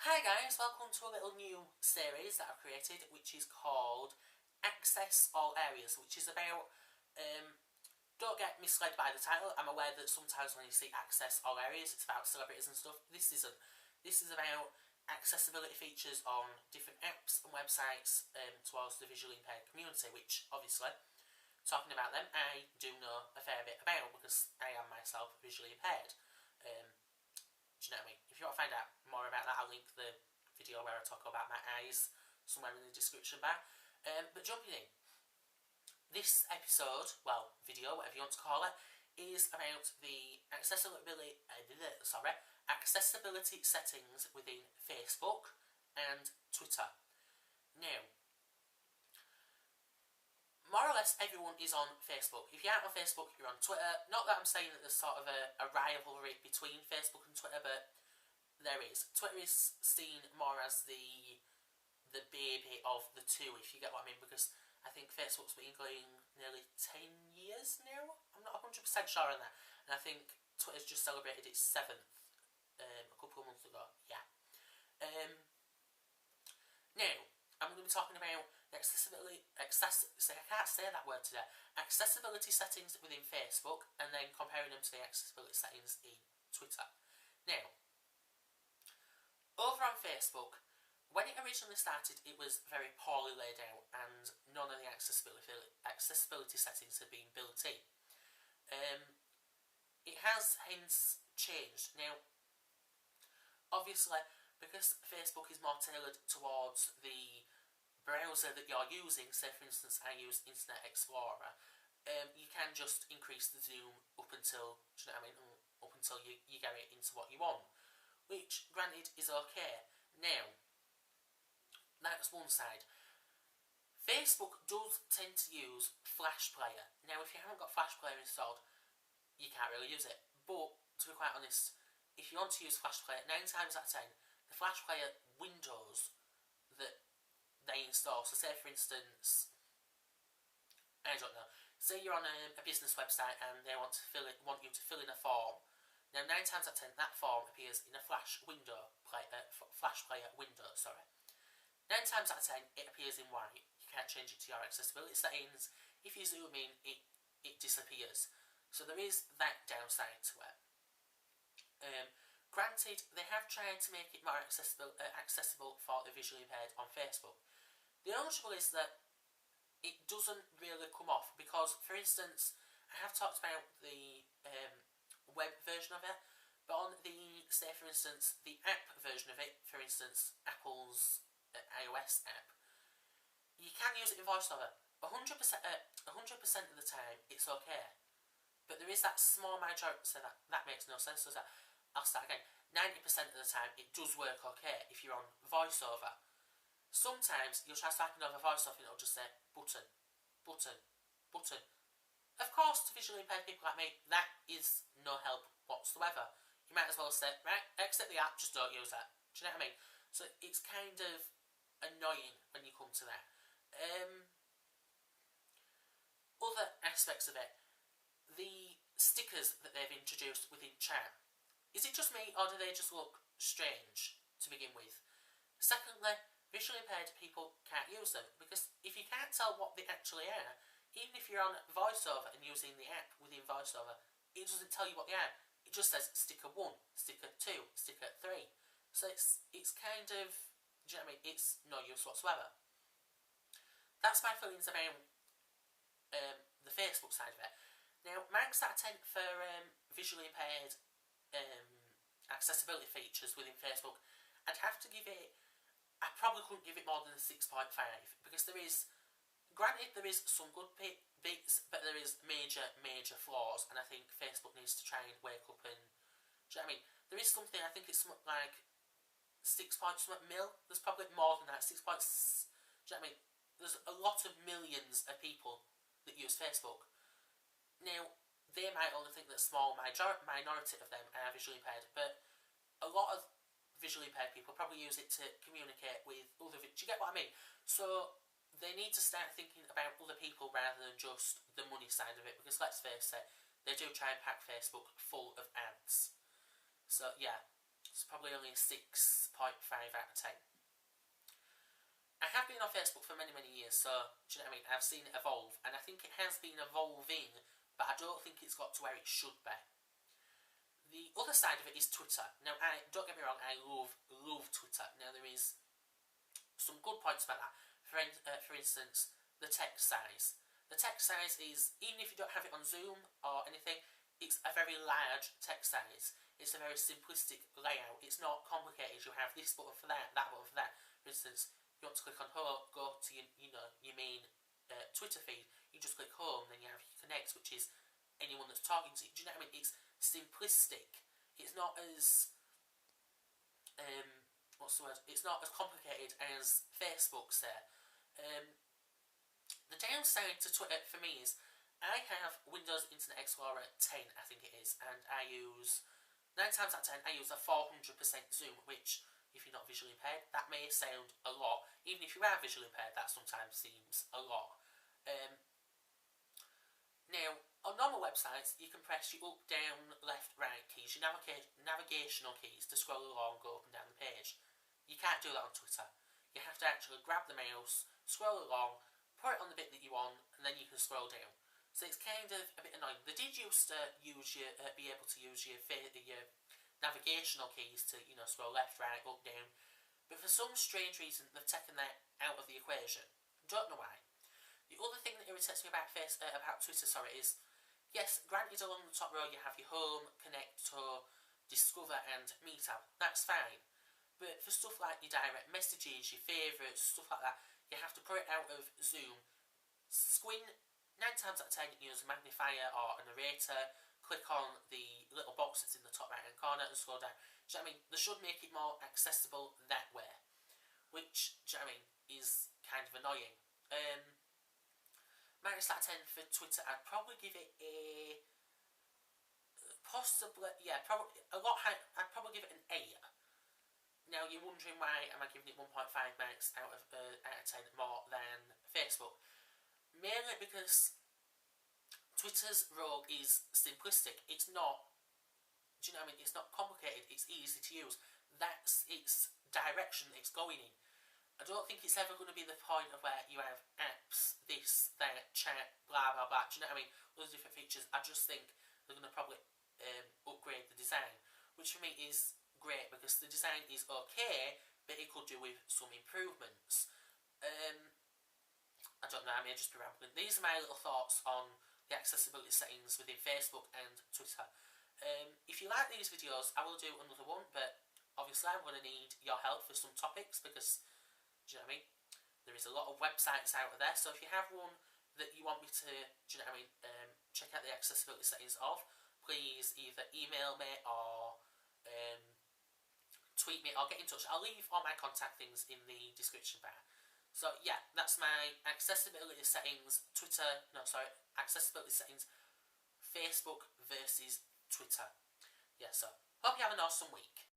Hi guys, welcome to a little new series that I've created, which is called Access All Areas, which is about, don't get misled by the title. I'm aware that sometimes when you see Access All Areas, it's about celebrities and stuff. This isn't. This is about accessibility features on different apps and websites towards the visually impaired community, which obviously, talking about them, I do know a fair bit about because I am myself visually impaired. Do you know what I mean? If you want to find out more about that, I'll link the video where I talk about my eyes somewhere in the description bar. But jumping in, this episode, well, video, whatever you want to call it, is about the accessibility settings within Facebook and Twitter. Now, more or less everyone is on Facebook. If you aren't on Facebook, you're on Twitter. Not that I'm saying that there's sort of a rivalry between Facebook and Twitter, but there is. Twitter is seen more as the baby of the two, if you get what I mean, because I think Facebook's been going nearly 10 years now. I'm not 100% sure on that. And I think Twitter's just celebrated its 7th a couple of months ago. Yeah. Now, I'm going to be talking about the accessibility settings within Facebook, and then comparing them to the accessibility settings in Twitter. Now, over on Facebook, when it originally started, it was very poorly laid out, and none of the accessibility settings had been built in. It has hence changed. Now, obviously, because Facebook is more tailored towards the browser that you're using, say for instance I use Internet Explorer, you can just increase the zoom up until, do you know what I mean, up until you get it into what you want, which granted is okay. Now, that's one side. Facebook does tend to use Flash Player. Now if you haven't got Flash Player installed, you can't really use it, but to be quite honest, if you want to use Flash Player, 9 times out of 10, the Flash Player windows that they install, so say for instance, I don't know, say you're on a business website and they want you to fill in a form. Now 9 times out of 10 that form appears in a Flash Player window, sorry. 9 times out of 10 it appears in white. You can't change it to your accessibility settings. If you zoom in, it disappears. So there is that downside to it. Granted, they have tried to make it more accessible for the visually impaired on Facebook. The only trouble is that it doesn't really come off because, for instance, I have talked about the web version of it, but on the, say for instance, the app version of it, for instance, Apple's iOS app, you can use it in VoiceOver. 100% of the time, it's okay. But there is that small majority, so that makes no sense, does that? I'll start again. 90% of the time, it does work okay if you're on VoiceOver. Sometimes you'll try typing over VoiceOver and it'll just say button, button, button. Of course, to visually impaired people like me, that is no help whatsoever. You might as well say, right, exit the app, just don't use that. Do you know what I mean? So it's kind of annoying when you come to that. Other aspects of it, the stickers that they've introduced within chat. Is it just me, or do they just look strange to begin with? Secondly, visually impaired people can't use them, because if you can't tell what they actually are, even if you're on VoiceOver and using the app within VoiceOver, it doesn't tell you what they are. It just says sticker 1, sticker 2, sticker 3. So it's kind of, do you know what I mean? It's no use whatsoever. That's my feelings about the Facebook side of it. Now, marks out of 10 for visually impaired accessibility features within Facebook, I'd have to give it, I probably couldn't give it more than a 6.5, because there is, granted there is some good bits, but there is major flaws, and I think Facebook needs to try and wake up and, do you know what I mean? There is something, I think it's something like 6 point something mil, there's probably more than that, 6 points, do you know what I mean? There's a lot of millions of people that use Facebook. Now, they might only think that a small minority of them are visually impaired, but a lot of visually impaired people probably use it to communicate with other do you get what I mean? So, they need to start thinking about other people rather than just the money side of it, because let's face it, they do try and pack Facebook full of ads. So, yeah. It's probably only a 6.5 out of 10. I have been on Facebook for many, many years, so, do you know what I mean? I've seen it evolve, and I think it has been evolving, but I don't think it's got to where it should be. The other side of it is Twitter. Now, don't get me wrong, I love Twitter. Now, there is some good points about that. For instance, the text size. The text size is, even if you don't have it on Zoom or anything, it's a very large text size. It's a very simplistic layout. It's not complicated. You have this button for that button for that. For instance, you want to click on home, go to your main Twitter feed. You just click home, then you have your connect, which is anyone that's talking to you. Do you know what I mean? It's simplistic. It's not as what's the word? It's not as complicated as Facebook's there. The downside to Twitter for me is I have Windows Internet Explorer 10, I think it is, and I use 9 times out of 10 I use a 400% zoom, which, if you're not visually impaired, that may sound a lot. Even if you are visually impaired, that sometimes seems a lot. Now, on normal websites, you can press your up, down, left, right keys, your navigational keys to scroll along, go up and down the page. You can't do that on Twitter. You have to actually grab the mouse, scroll along, put it on the bit that you want, and then you can scroll down. So it's kind of a bit annoying. They did used to be able to use your navigational keys to, scroll left, right, up, down. But for some strange reason, they've taken that out of the equation. Don't know why. The other thing that irritates me about Twitter, is, yes, granted along the top row you have your home, connect to, discover and meet up. That's fine. But for stuff like your direct messages, your favourites, stuff like that, you have to put it out of Zoom. Squint, 9 times out of 10 use a magnifier or a narrator, click on the little box that's in the top right hand corner and scroll down. Do you know what I mean? They should make it more accessible that way. Which, do you know what I mean, is kind of annoying. Minus that 10 for Twitter, I'd probably give it a... probably a lot higher. I'd probably give it an 8. Now, you're wondering why am I giving it 1.5 marks out of 10 more than Facebook. Mainly because Twitter's role is simplistic. It's not, do you know what I mean? It's not complicated. It's easy to use. That's its direction it's going in. I don't think it's ever going to be the point of where you have apps, this, that, chat, blah, blah, blah. Do you know what I mean? Those different features. I just think they're going to probably upgrade the design, which for me is great because the design is okay, but it could do with some improvements. I don't know, I may just be rambling. These are my little thoughts on the accessibility settings within Facebook and Twitter. If you like these videos, I will do another one, but obviously I'm going to need your help for some topics because, do you know what I mean? There is a lot of websites out there, so if you have one that you want me to, do you know what I mean, check out the accessibility settings of, please either email me or tweet me or get in touch. I'll leave all my contact things in the description bar. So yeah, that's my accessibility settings, accessibility settings, Facebook versus Twitter. Yeah, so hope you have an awesome week.